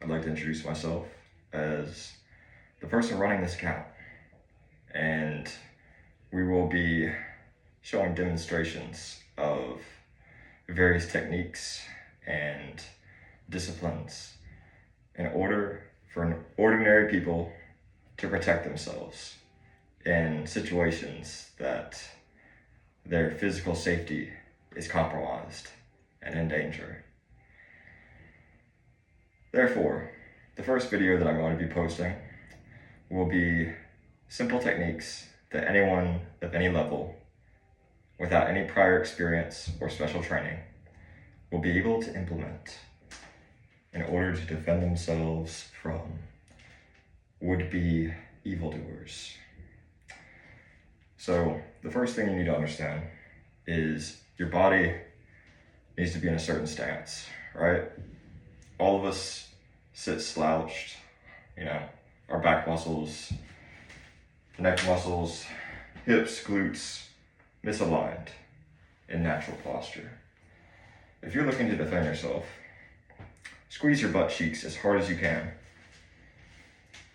I'd like to introduce myself as the person running this account, and we will be showing demonstrations of various techniques and disciplines in order for ordinary people to protect themselves in situations that their physical safety is compromised and in danger. Therefore, the first video that I'm going to be posting will be simple techniques that anyone of any level, without any prior experience or special training, will be able to implement in order to defend themselves from would-be evildoers. So the first thing you need to understand is your body needs to be in a certain stance, right? All of us sit slouched, our back muscles, neck muscles, hips, glutes, misaligned in natural posture. If you're looking to defend yourself, squeeze your butt cheeks as hard as you can,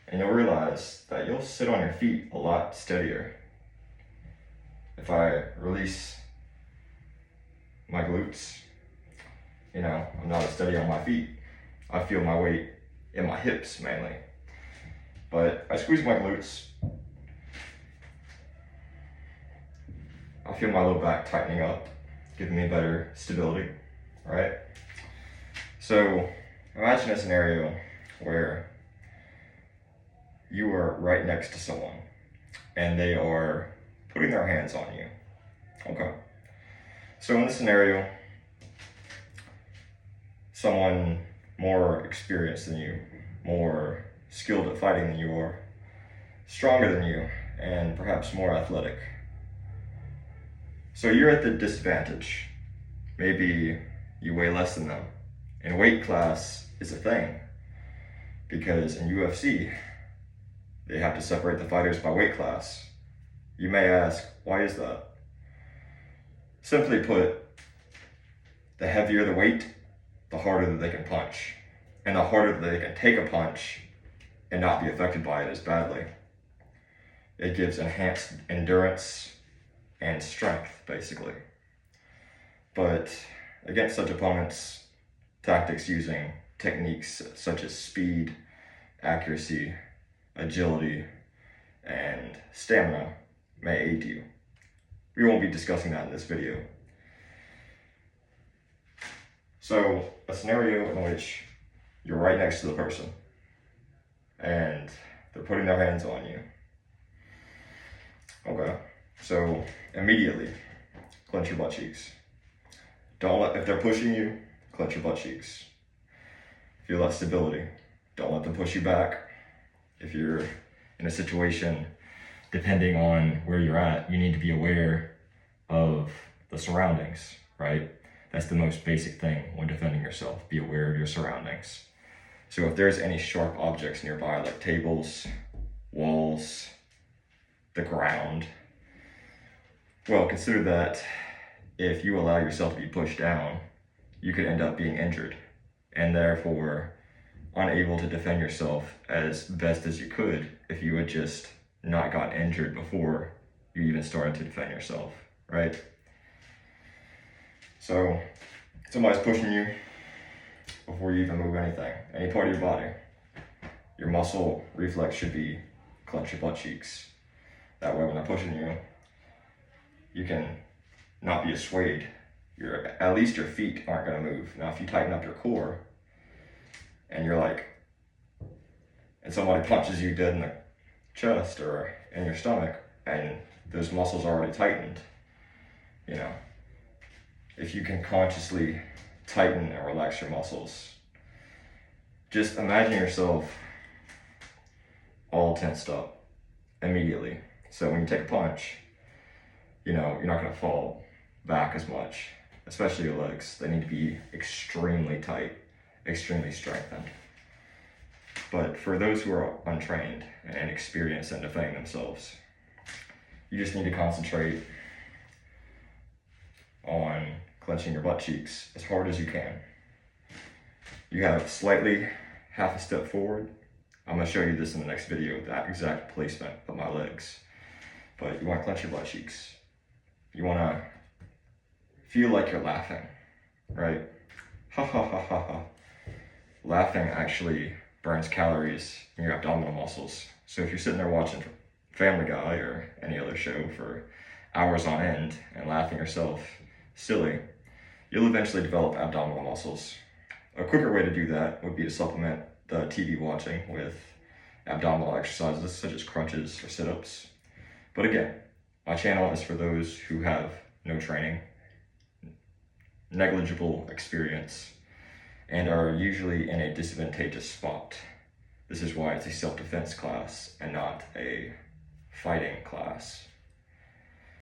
and you'll realize that you'll sit on your feet a lot steadier. If I release my glutes, I'm not as steady on my feet. I feel my weight in my hips mainly. But I squeeze my glutes, I feel my low back tightening up, giving me better stability, right? So imagine a scenario where you are right next to someone and they are putting their hands on you. Okay. So in this scenario, someone more experienced than you, more skilled at fighting than you are, stronger than you, and perhaps more athletic. So you're at the disadvantage. Maybe you weigh less than them. And weight class is a thing, because in UFC, they have to separate the fighters by weight class. You may ask, why is that? Simply put, the heavier the weight, the harder that they can punch. And the harder that they can take a punch and not be affected by it as badly. It gives enhanced endurance and strength, basically. But against such opponents, tactics using techniques such as speed, accuracy, agility, and stamina may aid you. We won't be discussing that in this video. So, a scenario in which you're right next to the person and they're putting their hands on you. Okay, so immediately clench your butt cheeks. If they're pushing you, clench your butt cheeks. Feel that stability. Don't let them push you back. If you're in a situation, depending on where you're at, you need to be aware of the surroundings, right? That's the most basic thing when defending yourself. Be aware of your surroundings. So if there's any sharp objects nearby, like tables, walls, the ground, well, consider that if you allow yourself to be pushed down, you could end up being injured and therefore unable to defend yourself as best as you could if you had just not gotten injured before you even started to defend yourself, right? So somebody's pushing you before you even move anything, any part of your body. Your muscle reflex should be clench your butt cheeks. That way when they're pushing you, you can not be swayed. At least your feet aren't gonna move. Now if you tighten up your core and and somebody punches you dead in the chest or in your stomach and those muscles are already tightened, if you can consciously tighten and relax your muscles, just imagine yourself all tensed up immediately. So when you take a punch, you're not gonna fall back as much, especially your legs. They need to be extremely tight, extremely strengthened. But for those who are untrained and inexperienced in defending themselves, you just need to concentrate on clenching your butt cheeks as hard as you can. You have slightly half a step forward. I'm gonna show you this in the next video, that exact placement of my legs. But you wanna clench your butt cheeks. You wanna feel like you're laughing, right? Ha ha ha ha ha. Laughing actually burns calories in your abdominal muscles. So if you're sitting there watching Family Guy or any other show for hours on end and laughing yourself silly, you'll eventually develop abdominal muscles. A quicker way to do that would be to supplement the TV watching with abdominal exercises such as crunches or sit-ups. But again, my channel is for those who have no training, negligible experience, and are usually in a disadvantageous spot. This is why it's a self-defense class and not a fighting class.